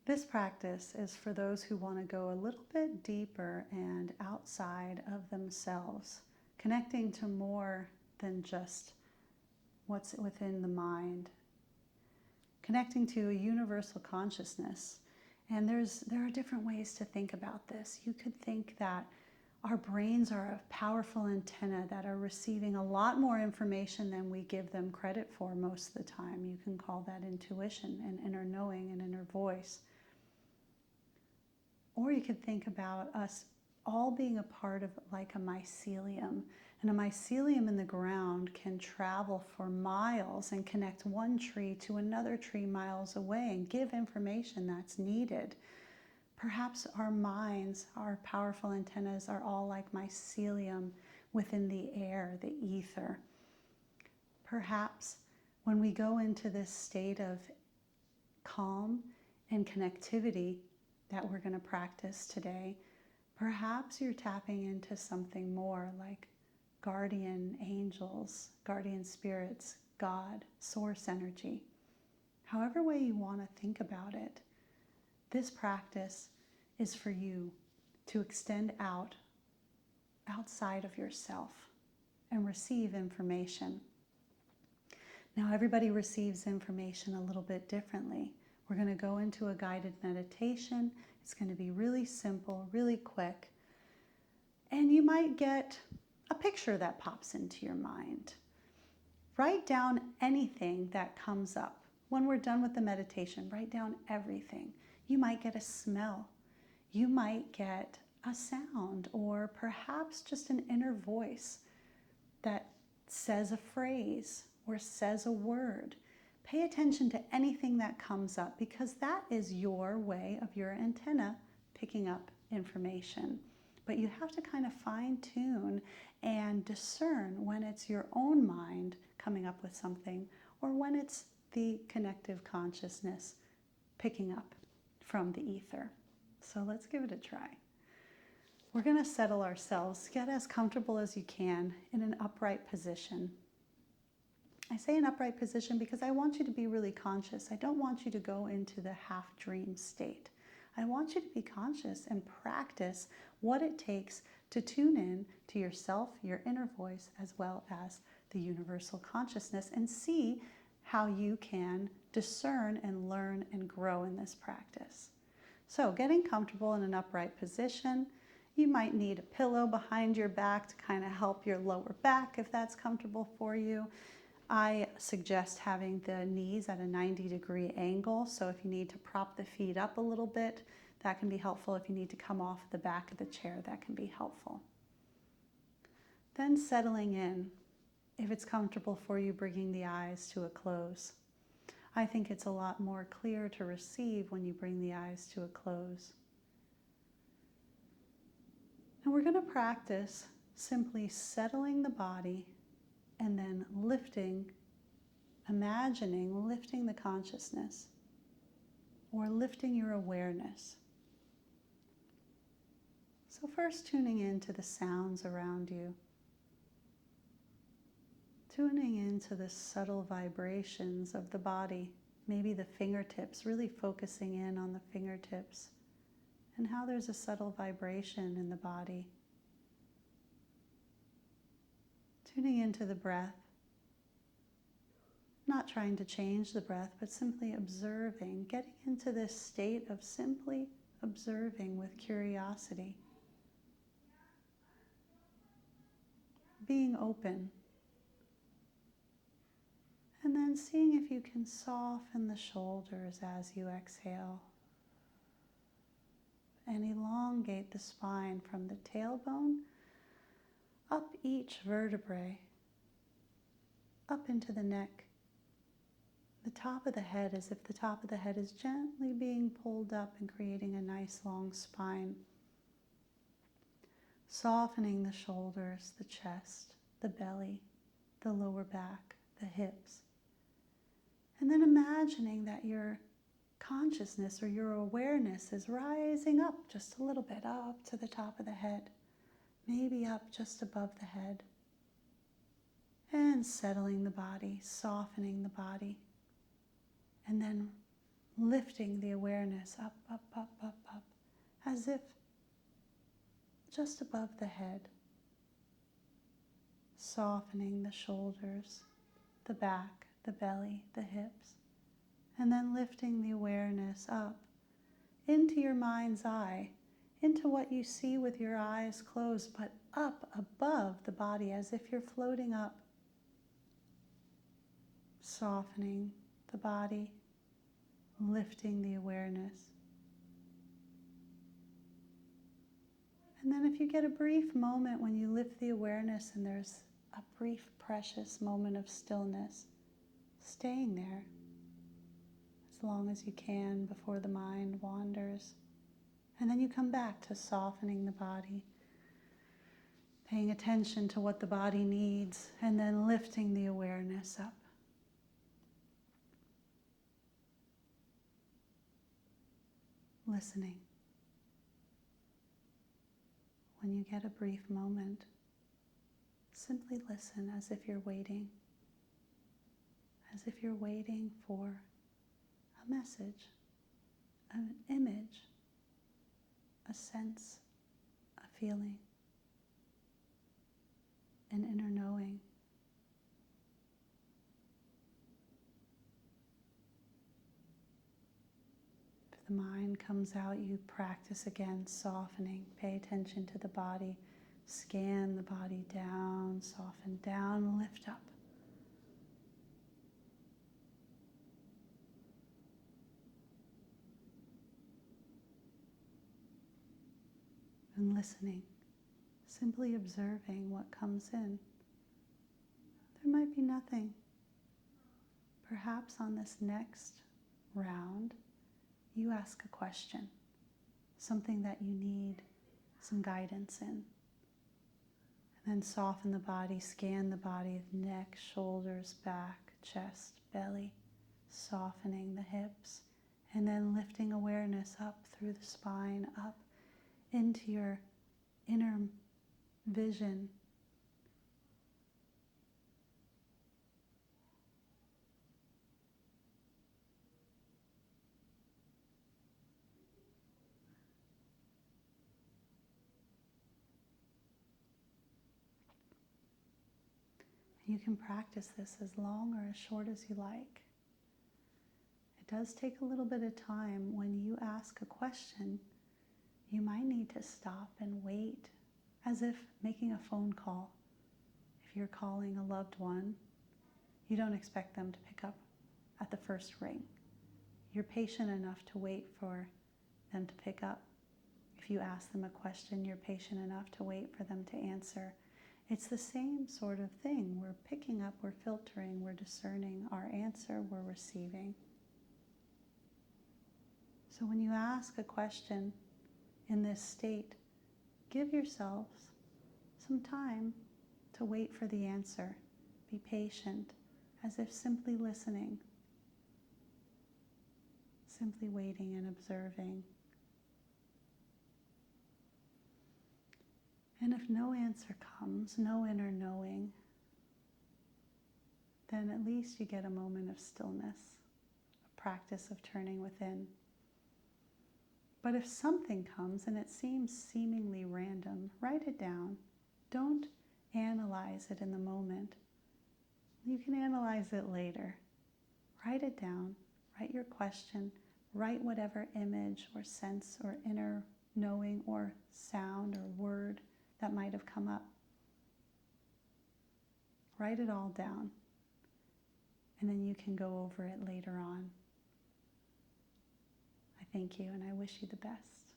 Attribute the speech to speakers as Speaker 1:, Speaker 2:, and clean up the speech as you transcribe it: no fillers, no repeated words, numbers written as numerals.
Speaker 1: This practice is for those who want to go a little bit deeper and outside of themselves, connecting to more than just what's within the mind, connecting to a universal consciousness. And there are different ways to think about this. You could think that our brains are a powerful antenna that are receiving a lot more information than we give them credit for most of the time. You can call that intuition and inner knowing and inner voice. Or you could think about us all being a part of like a mycelium. And a mycelium in the ground can travel for miles and connect one tree to another tree miles away and give information that's needed. Perhaps our minds, our powerful antennas, are all like mycelium within the air, the ether. Perhaps when we go into this state of calm and connectivity that we're going to practice today, perhaps you're tapping into something more like guardian angels, guardian spirits, God, source energy. However way you want to think about it, this practice is for you to extend outside of yourself and receive information. Now, everybody receives information a little bit differently. We're going to go into a guided meditation. It's going to be really simple, really quick. And you might get a picture that pops into your mind. Write down anything that comes up. When we're done with the meditation, write down everything. You might get a smell. You might get a sound, or perhaps just an inner voice that says a phrase or says a word. Pay attention to anything that comes up, because that is your way of your antenna picking up information. But you have to kind of fine-tune and discern when it's your own mind coming up with something or when it's the connective consciousness picking up from the ether. So let's give it a try. We're going to settle ourselves, get as comfortable as you can in an upright position. I say an upright position because I want you to be really conscious. I don't want you to go into the half-dream state. I want you to be conscious and practice what it takes to tune in to yourself, your inner voice, as well as the universal consciousness, and see how you can discern and learn and grow in this practice. So getting comfortable in an upright position, you might need a pillow behind your back to kind of help your lower back if that's comfortable for you. I suggest having the knees at a 90-degree angle, so if you need to prop the feet up a little bit, that can be helpful. If you need to come off the back of the chair, that can be helpful. Then settling in. If it's comfortable for you, bringing the eyes to a close. I think it's a lot more clear to receive when you bring the eyes to a close. And we're going to practice simply settling the body and then lifting, imagining lifting the consciousness or lifting your awareness. So first tuning into the sounds around you. Tuning into the subtle vibrations of the body, maybe the fingertips, really focusing in on the fingertips and how there's a subtle vibration in the body. Tuning into the breath, not trying to change the breath, but simply observing, getting into this state of simply observing with curiosity. Being open. And then seeing if you can soften the shoulders as you exhale. And elongate the spine from the tailbone up each vertebrae, up into the neck. The top of the head, as if the top of the head is gently being pulled up and creating a nice long spine. Softening the shoulders, the chest, the belly, the lower back, the hips. And then imagining that your consciousness or your awareness is rising up just a little bit, up to the top of the head, maybe up just above the head. And settling the body, softening the body. And then lifting the awareness up, up, up, up, up, as if just above the head, softening the shoulders, the back, the belly, the hips, and then lifting the awareness up into your mind's eye, into what you see with your eyes closed, but up above the body as if you're floating up, softening the body, lifting the awareness. And then if you get a brief moment when you lift the awareness and there's a brief, precious moment of stillness, staying there as long as you can before the mind wanders. And then you come back to softening the body, paying attention to what the body needs, and then lifting the awareness up. Listening. When you get a brief moment, simply listen as if you're waiting, as if you're waiting for a message, an image, a sense, a feeling, an inner knowing. If the mind comes out, you practice again softening. Pay attention to the body. Scan the body down, soften down, lift up. And listening, simply observing what comes in. There might be nothing. Perhaps on this next round, you ask a question, something that you need some guidance in. And then soften the body, scan the body, neck, shoulders, back, chest, belly, softening the hips, and then lifting awareness up through the spine, up into your inner vision. You can practice this as long or as short as you like. It does take a little bit of time. When you ask a question, you might need to stop and wait, as if making a phone call. If you're calling a loved one, you don't expect them to pick up at the first ring. You're patient enough to wait for them to pick up. If you ask them a question, you're patient enough to wait for them to answer. It's the same sort of thing. We're picking up, we're filtering, we're discerning our answer, we're receiving. So when you ask a question in this state, give yourselves some time to wait for the answer. Be patient, as if simply listening, simply waiting and observing. And if no answer comes, no inner knowing, then at least you get a moment of stillness, a practice of turning within. But if something comes and it seems seemingly random, write it down. Don't analyze it in the moment. You can analyze it later. Write it down. Write your question. Write whatever image or sense or inner knowing or sound or word that might have come up. Write it all down. And then you can go over it later on. I thank you and I wish you the best.